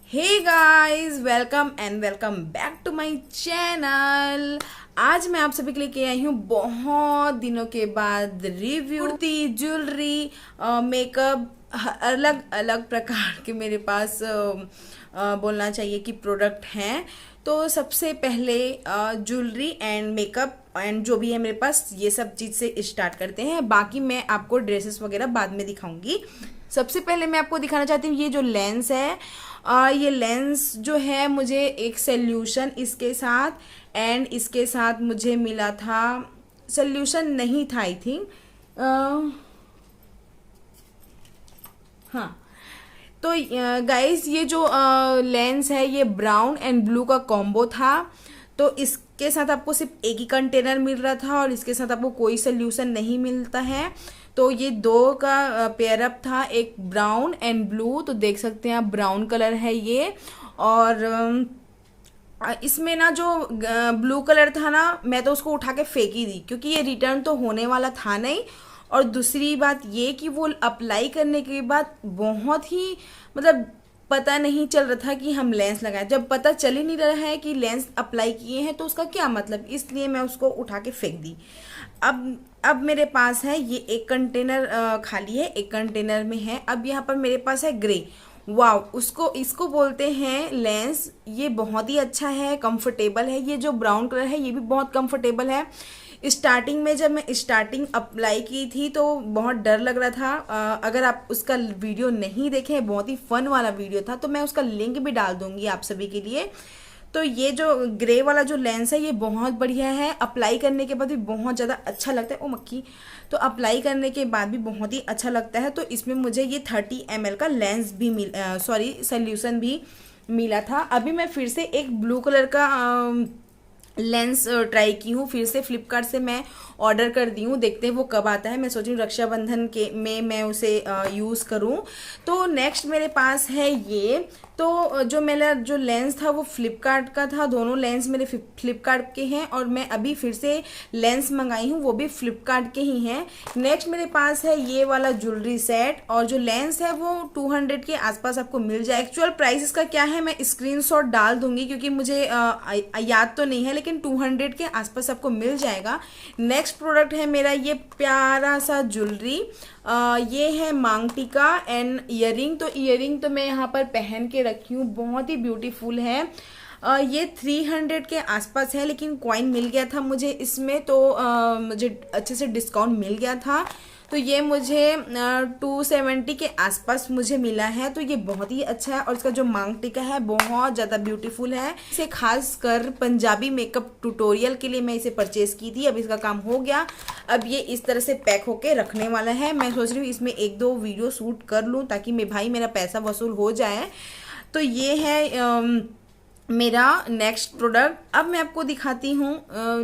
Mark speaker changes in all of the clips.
Speaker 1: Hey guys, welcome and welcome back to my channel. आज मैं आप सभी के लिए आई हूँ बहुत दिनों के बाद रिव्यू कुर्ती, ज्वेलरी, मेकअप, अलग अलग प्रकार के मेरे पास बोलना चाहिए कि प्रोडक्ट हैं। तो सबसे पहले ज्वेलरी एंड मेकअप एंड जो भी है मेरे पास, ये सब चीज़ से स्टार्ट करते हैं। बाकी मैं आपको ड्रेसेस वगैरह बाद में दिखाऊंगी। सबसे पहले मैं आपको दिखाना चाहती हूँ ये जो लेंस है। ये लेंस जो है मुझे एक सोल्यूशन इसके साथ एंड इसके साथ मुझे मिला था। सोल्यूशन नहीं था आई थिंक, हाँ। तो गाइस ये जो लेंस है ये ब्राउन एंड ब्लू का कॉम्बो था। तो इसके साथ आपको सिर्फ एक ही कंटेनर मिल रहा था और इसके साथ आपको कोई सोल्यूशन नहीं मिलता है। तो ये दो का पेयर अप था, एक ब्राउन एंड ब्लू। तो देख सकते हैं आप, ब्राउन कलर है ये। और इसमें ना जो ब्लू कलर था ना, मैं तो उसको उठा के फेंक ही दी क्योंकि ये रिटर्न तो होने वाला था नहीं। और दूसरी बात ये कि वो अप्लाई करने के बाद बहुत ही मतलब पता नहीं चल रहा था कि हम लेंस लगाए। जब पता चल ही नहीं रहा है कि लेंस अप्लाई किए हैं तो उसका क्या मतलब, इसलिए मैं उसको उठा के फेंक दी। अब मेरे पास है ये एक कंटेनर खाली है, एक कंटेनर में है। अब यहाँ पर मेरे पास है ग्रे। वाव, उसको इसको बोलते हैं लेंस। ये बहुत ही अच्छा है, कंफर्टेबल है। ये जो ब्राउन कलर है ये भी बहुत कंफर्टेबल है। स्टार्टिंग में जब मैं स्टार्टिंग अप्लाई की थी तो बहुत डर लग रहा था। अगर आप उसका वीडियो नहीं देखे, बहुत ही फन वाला वीडियो था, तो मैं उसका लिंक भी डाल दूंगी आप सभी के लिए। तो ये जो ग्रे वाला जो लेंस है ये बहुत बढ़िया है। अप्लाई करने के बाद भी बहुत ज़्यादा अच्छा लगता है। ओ मक्खी। तो अप्लाई करने के बाद भी बहुत ही अच्छा लगता है। तो इसमें मुझे ये 30 ml का लेंस भी सोल्यूशन भी मिला था। अभी मैं फिर से एक ब्लू कलर का लेंस ट्राई की हूँ। फिर से फ्लिपकार्ट से मैं ऑर्डर कर दी हूँ, देखते हैं वो कब आता है। मैं सोच रही हूँ रक्षाबंधन के में मैं उसे यूज़ करूँ। तो नेक्स्ट मेरे पास है ये। तो जो मेरा जो लेंस था वो फ्लिपकार्ट का था। दोनों लेंस मेरे फ्लिपकार्ट के हैं और मैं अभी फिर से लेंस मंगाई हूँ, वो भी फ्लिपकार्ट के ही हैं। नेक्स्ट मेरे पास है ये वाला ज्वेलरी सेट और जो लेंस है वो 200 के आसपास आपको मिल जाए। एक्चुअल प्राइस इसका क्या है मैं स्क्रीनशॉट डाल दूंगी क्योंकि मुझे याद तो नहीं है, लेकिन 200 के आसपास आपको मिल जाएगा। नेक्स्ट प्रोडक्ट है मेरा ये प्यारा सा ज्वेलरी। ये है मांग टीका एंड ईयरिंग। तो ईयरिंग तो मैं यहाँ पर पहन के रखी हूँ, बहुत ही ब्यूटीफुल है। ये 300 के आसपास है, लेकिन कॉइन मिल गया था मुझे इसमें, तो मुझे अच्छे से डिस्काउंट मिल गया था। तो ये मुझे 270 के आसपास मुझे मिला है। तो ये बहुत ही अच्छा है और इसका जो मांग टीका है बहुत ज़्यादा ब्यूटीफुल है। इसे खास कर पंजाबी मेकअप ट्यूटोरियल के लिए मैं इसे परचेज़ की थी। अब इसका काम हो गया। अब ये इस तरह से पैक होके रखने वाला है। मैं सोच रही हूँ इसमें एक दो वीडियो शूट कर लूँ ताकि मेरा पैसा वसूल हो जाए। तो ये है मेरा नेक्स्ट प्रोडक्ट। अब मैं आपको दिखाती हूँ,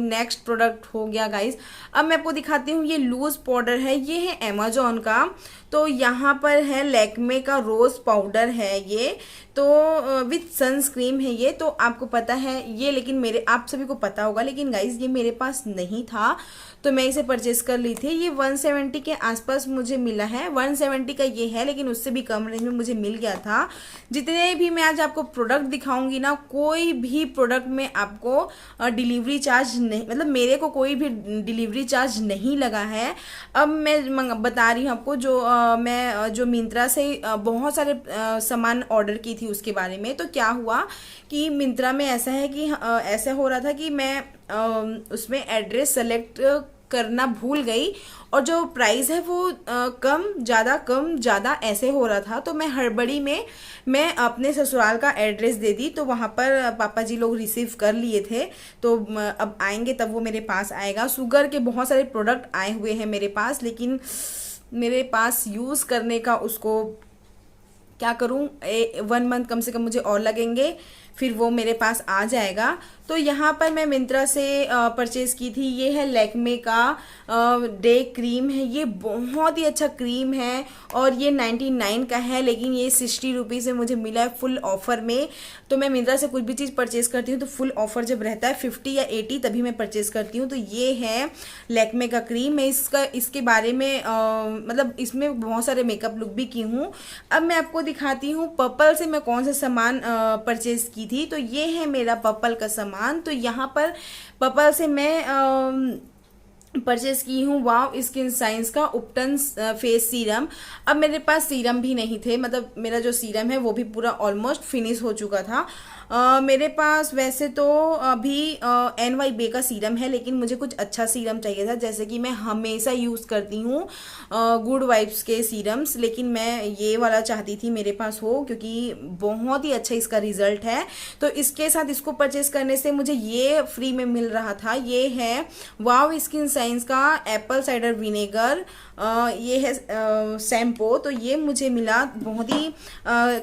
Speaker 1: नेक्स्ट प्रोडक्ट हो गया गाइस। अब मैं आपको दिखाती हूँ ये लूज पाउडर है, ये है अमेजोन का। तो यहाँ पर है लैक्मे का रोज़ पाउडर है ये, तो विथ सनस्क्रीन है ये। तो आपको पता है ये, लेकिन आप सभी को पता होगा, लेकिन गाइस ये मेरे पास नहीं था तो मैं इसे परचेस कर ली थी। ये 170 के आसपास मुझे मिला है। 170 का ये है, लेकिन उससे भी कम रेंज में मुझे मिल गया था। जितने भी मैं आज आपको प्रोडक्ट दिखाऊंगी ना, कोई भी प्रोडक्ट में आपको डिलीवरी चार्ज नहीं, मतलब मेरे को कोई भी डिलीवरी चार्ज नहीं लगा है। अब मैं बता रही हूँ आपको मैं जो मिंत्रा से बहुत सारे सामान ऑर्डर की थी उसके बारे में। तो क्या हुआ कि मिंत्रा में ऐसा है कि ऐसा हो रहा था कि मैं उसमें एड्रेस सेलेक्ट करना भूल गई और जो प्राइस है वो कम ज़्यादा ऐसे हो रहा था। तो मैं हड़बड़ी में मैं अपने ससुराल का एड्रेस दे दी। तो वहाँ पर पापा जी लोग रिसीव कर लिए थे। तो अब आएंगे तब वो मेरे पास आएगा। शुगर के बहुत सारे प्रोडक्ट आए हुए हैं मेरे पास, लेकिन मेरे पास यूज़ करने का उसको क्या करूं, 1 मंथ कम से कम मुझे और लगेंगे, फिर वो मेरे पास आ जाएगा। तो यहाँ पर मैं मिंत्रा से परचेज की थी। ये है लैक्मे का डे क्रीम है। ये बहुत ही अच्छा क्रीम है और ये 99 का है, लेकिन ये 60 रुपीज़ में मुझे मिला है फुल ऑफर में। तो मैं मिंत्रा से कुछ भी चीज़ परचेज करती हूँ तो फुल ऑफर जब रहता है 50 या 80 तभी मैं परचेज करती हूँ। तो ये है लैक्मे का क्रीम। मैं इसके बारे में मतलब इसमें बहुत सारे मेकअप लुक भी की हूँ। अब मैं आपको दिखाती हूँ पर्पल से मैं कौन सा सामान परचेज की थी। तो ये है मेरा पर्पल का सामान। तो यहाँ पर पर्पल से मैं परचेज की हूँ वाव स्किन साइंस का उपटन फेस सीरम। अब मेरे पास सीरम भी नहीं थे, मतलब मेरा जो सीरम है वो भी पूरा ऑलमोस्ट फिनिश हो चुका था। मेरे पास वैसे तो अभी NYB का सीरम है, लेकिन मुझे कुछ अच्छा सीरम चाहिए था, जैसे कि मैं हमेशा यूज़ करती हूँ गुड वाइब्स के सीरम्स, लेकिन मैं ये वाला चाहती थी मेरे पास हो, क्योंकि बहुत ही अच्छा इसका रिजल्ट है। तो इसके साथ इसको परचेस करने से मुझे ये फ्री में मिल रहा था। ये है वाव स्किन साइंस का एप्पल साइडर विनेगर। ये है शैम्पू। तो ये मुझे मिला बहुत ही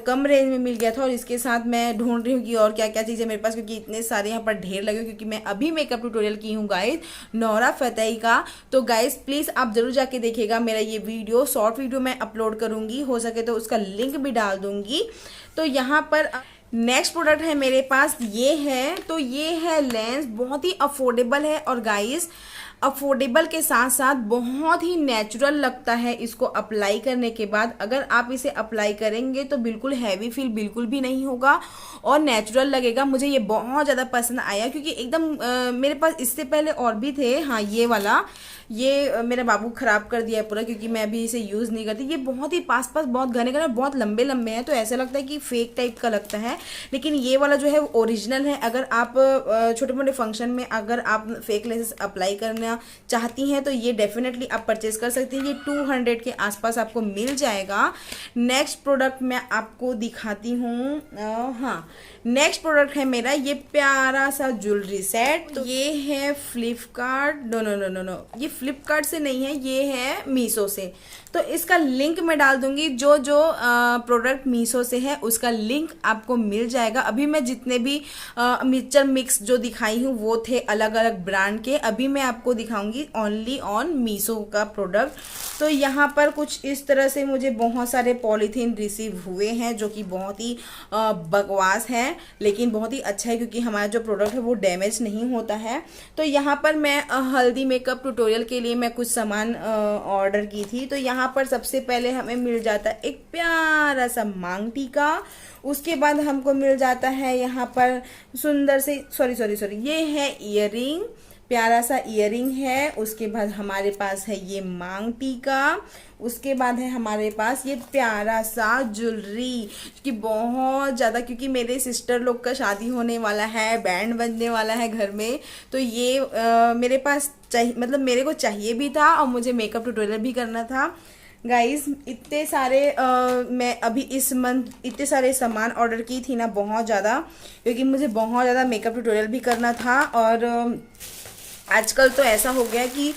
Speaker 1: कम रेंज में मिल गया था। और इसके साथ मैं ढूंढ रही हूँ कि और क्या क्या चीज़ें मेरे पास, क्योंकि इतने सारे यहाँ पर ढेर लगे, क्योंकि मैं अभी मेकअप ट्यूटोरियल की हूँ गाइज नोरा फतेही का। तो गाइज प्लीज़ आप जरूर जाके देखिएगा मेरा ये वीडियो, शॉर्ट वीडियो मैं अपलोड करूँगी, हो सके तो उसका लिंक भी डाल दूँगी। तो यहाँ पर नेक्स्ट प्रोडक्ट है मेरे पास, ये है। तो ये है लेंस, बहुत ही अफोर्डेबल है और गाइज अफोर्डेबल के साथ साथ बहुत ही नेचुरल लगता है इसको अप्लाई करने के बाद। अगर आप इसे अप्लाई करेंगे तो बिल्कुल हैवी फील बिल्कुल भी नहीं होगा और नेचुरल लगेगा। मुझे ये बहुत ज़्यादा पसंद आया, क्योंकि एकदम मेरे पास इससे पहले और भी थे। हाँ, ये वाला ये मेरा बाबू ख़राब कर दिया है पूरा, क्योंकि मैं अभी इसे यूज़ नहीं करती। ये बहुत ही पास बहुत घने घने बहुत लंबे लंबे हैं, तो ऐसा लगता है कि फेक टाइप का लगता है, लेकिन ये वाला जो है वो ओरिजिनल है। अगर आप छोटे मोटे फंक्शन में अगर आप फेक लेंसेज अप्लाई करना चाहती हैं तो ये डेफिनेटली आप परचेज कर सकती हैं। ये 200 के आसपास आपको मिल जाएगा। नेक्स्ट प्रोडक्ट मैं आपको दिखाती हूँ। हाँ, नेक्स्ट प्रोडक्ट है मेरा ये प्यारा सा ज्वेलरी सेट। तो ये है फ्लिपकार्ट, नो, ये फ्लिपकार्ट से नहीं है, ये है मीशो से। तो इसका लिंक मैं डाल दूंगी। जो प्रोडक्ट मीशो से है उसका लिंक आपको मिल जाएगा। अभी मैं जितने भी मिक्सचर मिक्स जो दिखाई हूँ वो थे अलग अलग ब्रांड के, अभी मैं आपको दिखाऊंगी ओनली ऑन मीशो का प्रोडक्ट। तो यहाँ पर कुछ इस तरह से मुझे बहुत सारे पॉलीथीन रिसीव हुए हैं, जो कि बहुत ही बकवास है, लेकिन बहुत ही अच्छा है, क्योंकि हमारा जो प्रोडक्ट है वो डैमेज नहीं होता है। तो यहाँ पर मैं हल्दी मेकअप ट्यूटोरियल के लिए मैं कुछ सामान ऑर्डर की थी। तो यहाँ पर सबसे पहले हमें मिल जाता है एक प्यारा सा मांग टीका। उसके बाद हमको मिल जाता है यहाँ पर सुंदर से सॉरी ये है ईयरिंग, प्यारा सा ईयरिंग है। उसके बाद हमारे पास है ये मांग टीका। उसके बाद है हमारे पास ये प्यारा सा ज्वेलरी, कि बहुत ज़्यादा, क्योंकि मेरे सिस्टर लोग का शादी होने वाला है, बैंड बजने वाला है घर में। तो ये मेरे पास चाहिए, मतलब मेरे को चाहिए भी था और मुझे मेकअप ट्यूटोरियल भी करना था। गाइस इतने सारे मैं अभी इस मंथ इतने सारे सामान ऑर्डर की थी ना, बहुत ज़्यादा, क्योंकि मुझे बहुत ज़्यादा मेकअप ट्यूटोरियल भी करना था। और आजकल तो ऐसा हो गया कि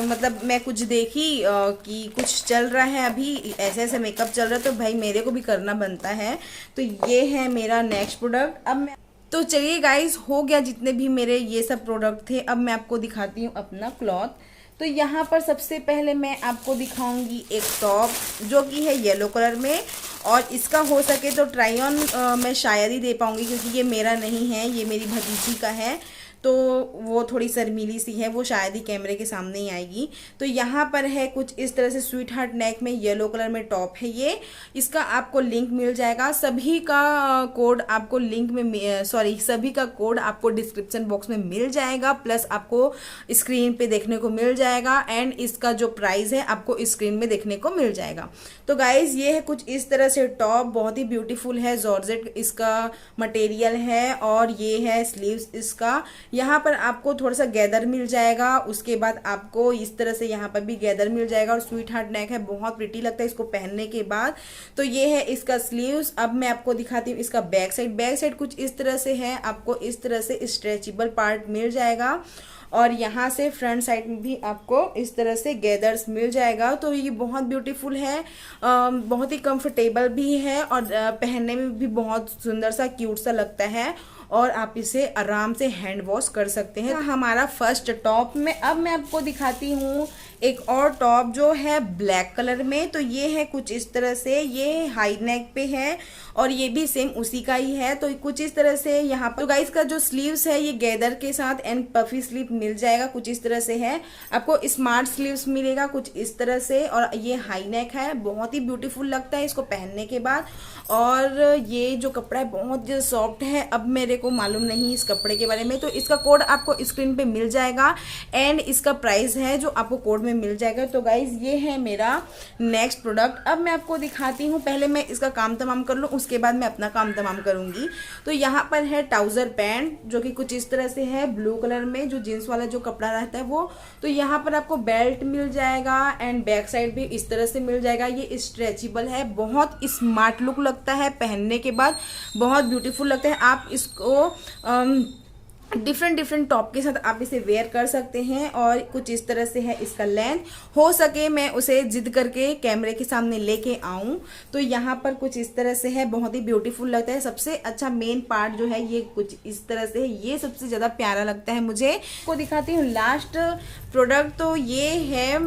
Speaker 1: मतलब मैं कुछ देखी कि कुछ चल रहा है, अभी ऐसे ऐसे मेकअप चल रहा है, तो भाई मेरे को भी करना बनता है। तो ये है मेरा नेक्स्ट प्रोडक्ट। अब मैं तो चलिए गाइस, हो गया जितने भी मेरे ये सब प्रोडक्ट थे। अब मैं आपको दिखाती हूँ अपना क्लॉथ। तो यहाँ पर सबसे पहले मैं आपको दिखाऊंगी एक टॉप, जो कि है येलो कलर में, और इसका हो सके तो ट्राई ऑन मैं शायद ही दे पाऊंगी, क्योंकि ये मेरा नहीं है, ये मेरी भतीजी का है। तो वो थोड़ी शर्मीली सी है, वो शायद ही कैमरे के सामने ही आएगी। तो यहाँ पर है कुछ इस तरह से स्वीट हार्ट नेक में येलो कलर में टॉप है ये। इसका आपको लिंक मिल जाएगा, सभी का कोड आपको लिंक में सभी का कोड आपको डिस्क्रिप्शन बॉक्स में मिल जाएगा, प्लस आपको स्क्रीन पे देखने को मिल जाएगा, एंड इसका जो प्राइस है आपको स्क्रीन में देखने को मिल जाएगा। तो गाइज ये है कुछ इस तरह से टॉप, बहुत ही ब्यूटीफुल है, जॉर्जेट इसका मटेरियल है, और ये है स्लीव्स इसका। यहाँ पर आपको थोड़ा सा गैदर मिल जाएगा, उसके बाद आपको इस तरह से यहाँ पर भी गैदर मिल जाएगा, और स्वीट हार्ट नेक है, बहुत प्रिटी लगता है इसको पहनने के बाद। तो ये है इसका स्लीव्स। अब मैं आपको दिखाती हूँ इसका बैक साइड। बैक साइड कुछ इस तरह से है, आपको इस तरह से स्ट्रेचेबल पार्ट मिल जाएगा, और यहाँ से फ्रंट साइड में भी आपको इस तरह से गैदर्स मिल जाएगा। तो ये बहुत ब्यूटीफुल है, बहुत ही कंफर्टेबल भी है, और पहनने में भी बहुत सुंदर सा क्यूट सा लगता है। और आप इसे आराम से हैंड वॉश कर सकते हैं। हमारा फर्स्ट टॉप में अब मैं आपको दिखाती हूँ एक और टॉप जो है ब्लैक कलर में। तो ये है कुछ इस तरह से, ये हाई नेक पे है और ये भी सेम उसी का ही है। तो कुछ इस तरह से यहाँ पर गाइस का जो स्लीव्स है ये गैदर के साथ एंड पफी स्लीव मिल जाएगा, कुछ इस तरह से है। आपको स्मार्ट स्लीव्स मिलेगा कुछ इस तरह से, और ये हाई नेक है, बहुत ही ब्यूटीफुल लगता है इसको पहनने के बाद। और ये जो कपड़ा है बहुत सॉफ्ट है। अब मेरे को मालूम नहीं इस कपड़े के बारे में, तो इसका कोड आपको स्क्रीन पे मिल जाएगा एंड इसका प्राइस है जो आपको कोड में मिल जाएगा। तो गाइज ये है मेरा नेक्स्ट प्रोडक्ट। अब मैं आपको दिखाती हूँ, पहले मैं इसका काम तमाम कर लूँ उसके बाद मैं अपना काम तमाम करूँगी। तो यहाँ पर है ट्राउजर पैंट जो कि कुछ इस तरह से है, ब्लू कलर में, जो जींस वाला जो कपड़ा रहता है वो। तो यहाँ पर आपको बेल्ट मिल जाएगा एंड बैक साइड भी इस तरह से मिल जाएगा। ये स्ट्रेचेबल है, बहुत स्मार्ट लुक लगता है पहनने के बाद, बहुत ब्यूटीफुल लगता है। आप इसको डिफरेंट टॉप के साथ आप इसे वेयर कर सकते हैं। और कुछ इस तरह से है इसका लेंथ, हो सके मैं उसे जिद करके कैमरे के सामने लेके आऊं। तो यहाँ पर कुछ इस तरह से है, बहुत ही ब्यूटीफुल लगता है। सबसे अच्छा मेन पार्ट जो है ये कुछ इस तरह से है, ये सबसे ज़्यादा प्यारा लगता है मुझे। को दिखाती हूँ लास्ट प्रोडक्ट। तो ये है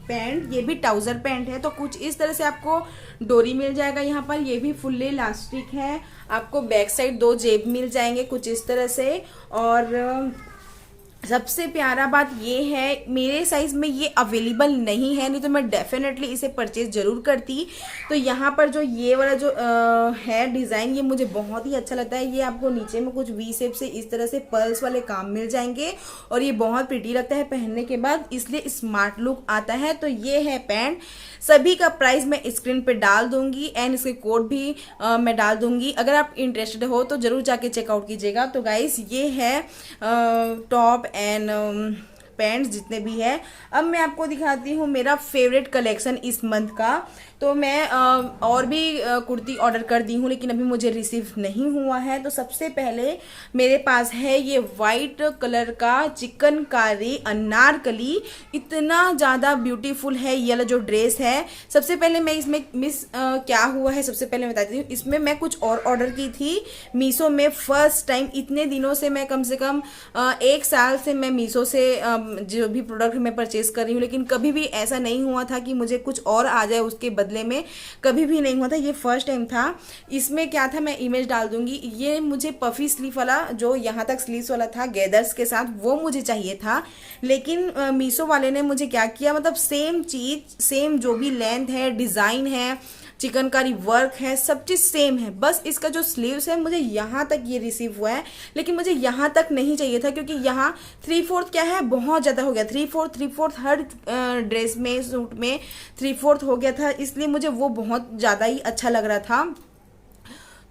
Speaker 1: पैंट, ये भी ट्राउजर पैंट है। तो कुछ इस तरह से आपको डोरी मिल जाएगा यहाँ पर, ये भी फुल्ली इलास्टिक है। आपको बैक साइड 2 जेब मिल जाएंगे कुछ इस तरह से। और सबसे प्यारा बात ये है, मेरे साइज में ये अवेलेबल नहीं है, नहीं तो मैं डेफिनेटली इसे परचेज जरूर करती। तो यहाँ पर जो ये वाला जो है डिज़ाइन, ये मुझे बहुत ही अच्छा लगता है। ये आपको नीचे में कुछ वी शेप से इस तरह से पर्ल्स वाले काम मिल जाएंगे और ये बहुत प्रिटी लगता है पहनने के बाद, इसलिए स्मार्ट लुक आता है। तो ये है पैंट, सभी का प्राइस मैं स्क्रीन पे डाल दूंगी एंड इसके कोड भी मैं डाल दूंगी। अगर आप इंटरेस्टेड हो तो जरूर जाके चेकआउट कीजिएगा। तो गाइस ये है टॉप एंड पैंट्स जितने भी है। अब मैं आपको दिखाती हूँ मेरा फेवरेट कलेक्शन इस मंथ का। तो मैं और भी कुर्ती ऑर्डर कर दी हूँ लेकिन अभी मुझे रिसीव नहीं हुआ है। तो सबसे पहले मेरे पास है ये वाइट कलर का चिकनकारी अनारकली, इतना ज़्यादा ब्यूटीफुल है ये वाला जो ड्रेस है। सबसे पहले मैं इसमें क्या हुआ है सबसे पहले मैं बताती हूँ। इसमें मैं कुछ और ऑर्डर की थी मीशो में फर्स्ट टाइम। इतने दिनों से मैं कम से कम 1 साल से मैं मीशो से जो भी प्रोडक्ट मैं परचेज कर रही हूँ, लेकिन कभी भी ऐसा नहीं हुआ था कि मुझे कुछ और आ जाए उसके बदले में, कभी भी नहीं हुआ था। ये फर्स्ट टाइम था। इसमें क्या था मैं इमेज डाल दूंगी। ये मुझे पफी स्लीव वाला जो यहाँ तक स्लीव्स वाला था गैदर्स के साथ, वो मुझे चाहिए था। लेकिन मीशो वाले ने मुझे क्या किया, मतलब सेम चीज, सेम जो भी लेंथ है, डिजाइन है, चिकनकारी वर्क है, सब चीज़ सेम है। बस इसका जो स्लीव्स है मुझे यहाँ तक ये रिसीव हुआ है, लेकिन मुझे यहाँ तक नहीं चाहिए था क्योंकि यहाँ 3/4 क्या है, बहुत ज़्यादा हो गया। 3/4 हर ड्रेस में, सूट में 3/4 हो गया था, इसलिए मुझे वो बहुत ज़्यादा ही अच्छा लग रहा था।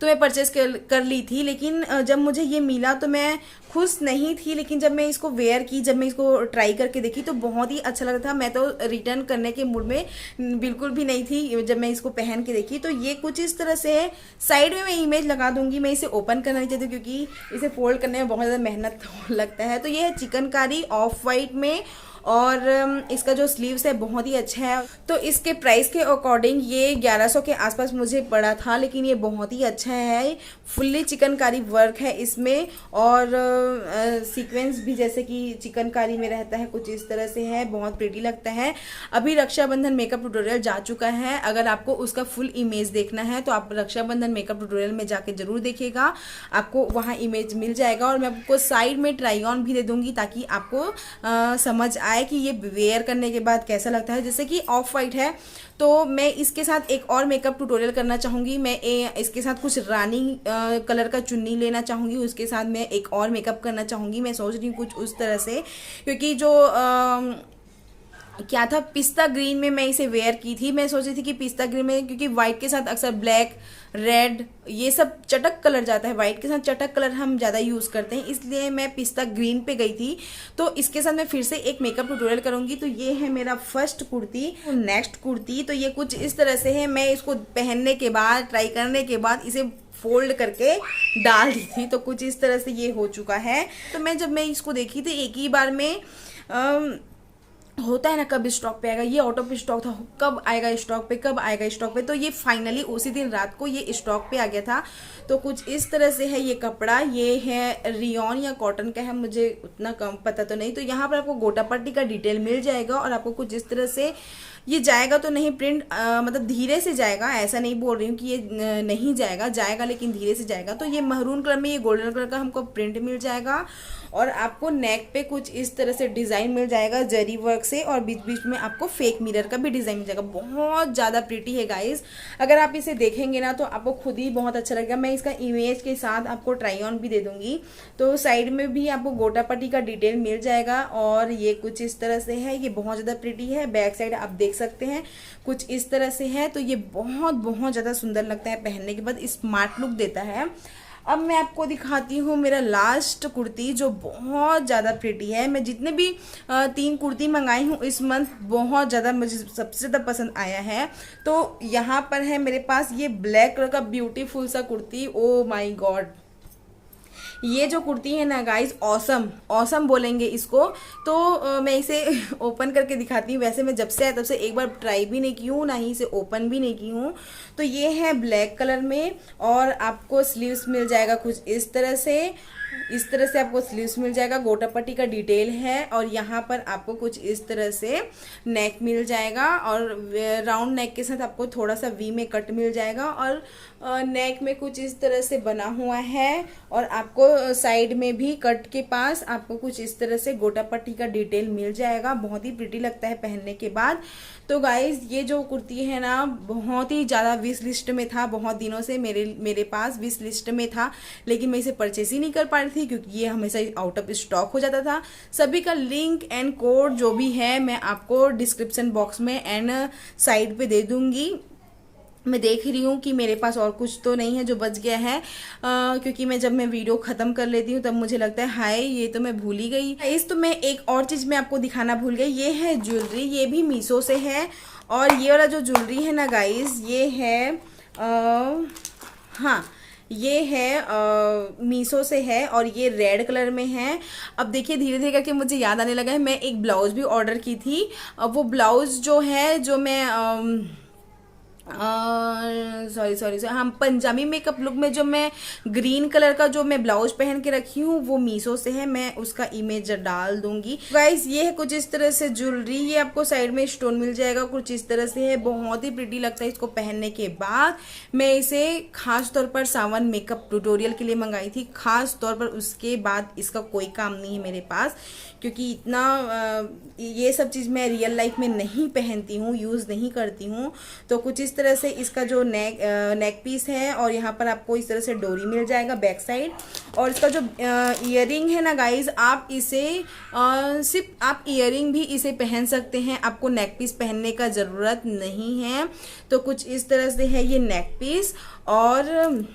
Speaker 1: तो मैं परचेस कर ली थी। लेकिन जब मुझे ये मिला तो मैं खुश नहीं थी, लेकिन जब मैं इसको वेयर की, जब मैं इसको ट्राई करके देखी तो बहुत ही अच्छा लगा था। मैं तो रिटर्न करने के मूड में बिल्कुल भी नहीं थी जब मैं इसको पहन के देखी। तो ये कुछ इस तरह से है। साइड में मैं इमेज लगा दूंगी। मैं इसे ओपन करना नहीं चाहती क्योंकि इसे फोल्ड करने में बहुत ज़्यादा मेहनत लगता है। तो ये है चिकनकारी ऑफ वाइट में और इसका जो स्लीव्स है बहुत ही अच्छा है। तो इसके प्राइस के अकॉर्डिंग ये 1100 के आसपास मुझे पड़ा था, लेकिन ये बहुत ही अच्छा है। फुल्ली चिकनकारी वर्क है इसमें और सीक्वेंस भी जैसे कि चिकनकारी में रहता है कुछ इस तरह से है, बहुत प्रिटी लगता है। अभी रक्षाबंधन मेकअप ट्यूटोरियल जा चुका है, अगर आपको उसका फुल इमेज देखना है तो आप रक्षाबंधन मेकअप ट्यूटोरियल में जाके जरूर देखिएगा, आपको वहाँ इमेज मिल जाएगा। और मैं आपको साइड में ट्राई ऑन भी दे दूंगी ताकि आपको समझ आए कि ये वेयर करने के बाद कैसा लगता है। जैसे कि ऑफ वाइट है तो मैं इसके साथ एक और मेकअप ट्यूटोरियल करना चाहूँगी। मैं इसके साथ कुछ रानी कलर का चुन्नी लेना चाहूँगी, उसके साथ मैं एक और मेकअप करना चाहूँगी। मैं सोच रही हूँ कुछ उस तरह से, क्योंकि जो क्या था पिस्ता ग्रीन में मैं इसे वेयर की थी। मैं सोच रही थी कि पिस्ता ग्रीन में, क्योंकि व्हाइट के साथ अक्सर ब्लैक, रेड, ये सब चटक कलर जाता है, व्हाइट के साथ चटक कलर हम ज़्यादा यूज़ करते हैं, इसलिए मैं पिस्ता ग्रीन पे गई थी। तो इसके साथ मैं फिर से एक मेकअप ट्यूटोरियल करूँगी। तो ये है मेरा फर्स्ट कुर्ती। नेक्स्ट कुर्ती तो ये कुछ इस तरह से है। मैं इसको पहनने के बाद, ट्राई करने के बाद इसे फोल्ड करके डाल दी थी, तो कुछ इस तरह से ये हो चुका है। तो जब मैं इसको देखी थी एक ही बार में होता है ना कब स्टॉक पे आएगा, ये आउट ऑफ स्टॉक था, कब आएगा स्टॉक पे, कब आएगा स्टॉक पे, तो ये फाइनली उसी दिन रात को ये स्टॉक पे आ गया था। तो कुछ इस तरह से है ये कपड़ा, ये है रियॉन या कॉटन का है, मुझे उतना कम पता तो नहीं। तो यहाँ पर आपको गोटा पट्टी का डिटेल मिल जाएगा और आपको कुछ इस तरह से ये जाएगा, तो नहीं प्रिंट मतलब धीरे से जाएगा, ऐसा नहीं बोल रही हूँ कि ये नहीं जाएगा, जाएगा लेकिन धीरे से जाएगा। तो ये महरून कलर में ये गोल्डन कलर का हमको प्रिंट मिल जाएगा और आपको नेक पे कुछ इस तरह से डिज़ाइन मिल जाएगा जरी वर्क से, और बीच बीच में आपको फेक मिरर का भी डिज़ाइन मिल जाएगा। बहुत ज़्यादा प्रिटी है गाइस, अगर आप इसे देखेंगे ना तो आपको खुद ही बहुत अच्छा लगेगा। मैं इसका इमेज के साथ आपको ट्राई ऑन भी दे दूंगी। तो साइड में भी आपको गोटा पट्टी का डिटेल मिल जाएगा और ये कुछ इस तरह से है, ये बहुत ज़्यादा प्रिटी है। बैक साइड आप देख सकते हैं कुछ इस तरह से है, तो ये बहुत बहुत ज़्यादा सुंदर लगता है, पहनने के बाद स्मार्ट लुक देता है। अब मैं आपको दिखाती हूँ मेरा लास्ट कुर्ती जो बहुत ज़्यादा प्रिटी है। मैं जितने भी 3 कुर्ती मंगाई हूँ इस मंथ, बहुत ज़्यादा मुझे सबसे ज़्यादा पसंद आया है। तो यहाँ पर है मेरे पास ये ब्लैक कलर का ब्यूटीफुल सा कुर्ती। ओ माय गॉड, ये जो कुर्ती है ना गाइज, ऑसम ऑसम बोलेंगे इसको। तो मैं इसे ओपन करके दिखाती हूँ। वैसे मैं जब से आया तब से एक बार ट्राई भी नहीं की हूँ, ना ही इसे ओपन भी नहीं की हूँ। तो ये है ब्लैक कलर में और आपको स्लीव्स मिल जाएगा कुछ इस तरह से, इस तरह से आपको स्लीव्स मिल जाएगा। गोटा पट्टी का डिटेल है और यहाँ पर आपको कुछ इस तरह से नेक मिल जाएगा और राउंड नेक के साथ आपको थोड़ा सा वी में कट मिल जाएगा और नेक में कुछ इस तरह से बना हुआ है और आपको साइड में भी कट के पास आपको कुछ इस तरह से गोटा पट्टी का डिटेल मिल जाएगा। बहुत ही प्रिटी लगता है पहनने के बाद। तो गाइज ये जो कुर्ती है ना बहुत ही ज़्यादा विश लिस्ट में था, बहुत दिनों से मेरे पास विश लिस्ट में था, लेकिन मैं इसे परचेस ही नहीं कर पा रही थी क्योंकि ये हमेशा आउट ऑफ स्टॉक हो जाता था। सभी का लिंक एंड कोड जो भी है मैं आपको डिस्क्रिप्शन बॉक्स में एंड साइड पे दे दूंगी। मैं देख रही हूँ कि मेरे पास और कुछ तो नहीं है जो बच गया है, क्योंकि जब मैं वीडियो ख़त्म कर लेती हूँ तब मुझे लगता है हाय ये तो मैं भूल ही गई। इस तो मैं एक और चीज़ मैं आपको दिखाना भूल गई, ये है ज्वेलरी। ये भी मीशो से है और ये वाला जो ज्वेलरी है ना गाइज ये है हाँ ये है मीशो से है और ये रेड कलर में है। अब देखिए धीरे धीरे करके मुझे याद आने लगा है, मैं एक ब्लाउज भी ऑर्डर की थी। वो ब्लाउज जो है जो मैं सॉरी हम पंजाबी मेकअप लुक में जो मैं ग्रीन कलर का जो मैं ब्लाउज पहन के रखी हूँ वो मीशो से है, मैं उसका इमेज डाल दूंगी। गाइस ये है कुछ इस तरह से ज्वेलरी, ये आपको साइड में स्टोन मिल जाएगा कुछ इस तरह से है, बहुत ही प्रिटी लगता है इसको पहनने के बाद। मैं इसे खास तौर पर सावन मेकअप ट्यूटोरियल के लिए मंगाई थी, खास तौर पर। उसके बाद इसका कोई काम नहीं है मेरे पास क्योंकि इतना ये सब चीज़ मैं रियल लाइफ में नहीं पहनती हूँ, यूज़ नहीं करती हूँ। तो कुछ इस तरह से इसका जो नेक पीस है और यहाँ पर आपको इस तरह से डोरी मिल जाएगा बैक साइड। और इसका जो ईयरिंग है ना गाइज, आप इसे सिर्फ आप ईयरिंग भी इसे पहन सकते हैं, आपको नेक पीस पहनने का ज़रूरत नहीं है। तो कुछ इस तरह से है ये नेक पीस। और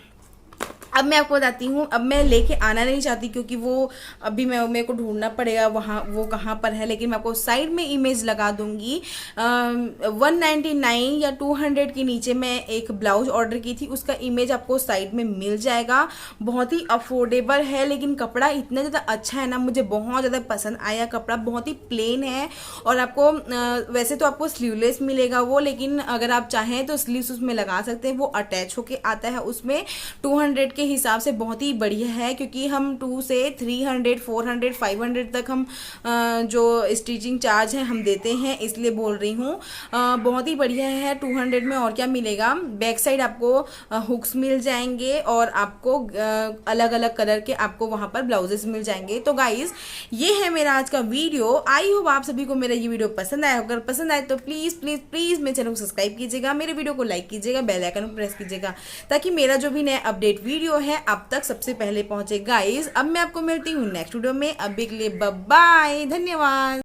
Speaker 1: अब मैं आपको बताती हूँ, अब मैं लेके आना नहीं चाहती क्योंकि वो अभी मेरे को ढूंढना पड़ेगा वहाँ वो कहाँ पर है, लेकिन मैं आपको साइड में इमेज लगा दूंगी। 199 या 200 के नीचे मैं एक ब्लाउज ऑर्डर की थी, उसका इमेज आपको साइड में मिल जाएगा। बहुत ही अफोर्डेबल है लेकिन कपड़ा इतना ज़्यादा अच्छा है ना, मुझे बहुत ज़्यादा पसंद आया। कपड़ा बहुत ही प्लेन है और आपको वैसे तो आपको स्लीवलेस मिलेगा वो, लेकिन अगर आप चाहें तो स्लीव्स उसमें लगा सकते हैं, वो अटैच होके आता है उसमें। 200 के हिसाब से बहुत ही बढ़िया है क्योंकि हम 2 से 300 400 500 तक हम जो स्टिचिंग चार्ज है हम देते हैं, इसलिए बोल रही हूँ। बहुत ही बढ़िया है 200 में। और क्या मिलेगा, बैक साइड आपको हुक्स मिल जाएंगे और आपको अलग अलग कलर के आपको वहाँ पर ब्लाउजेस मिल जाएंगे। तो गाइज ये है मेरा आज का वीडियो। आई होप आप सभी को मेरा ये वीडियो पसंद आया। अगर पसंद आए तो प्लीज़ प्लीज़ प्लीज़ मेरे चैनल को सब्सक्राइब कीजिएगा, मेरे वीडियो को लाइक कीजिएगा, बेल आइकन को प्रेस कीजिएगा ताकि मेरा जो भी नया अपडेट वीडियो है अब तक सबसे पहले पहुंचे। गाइज अब मैं आपको मिलती हूँ नेक्स्ट वीडियो में, अभी के लिए बाय बाय, धन्यवाद।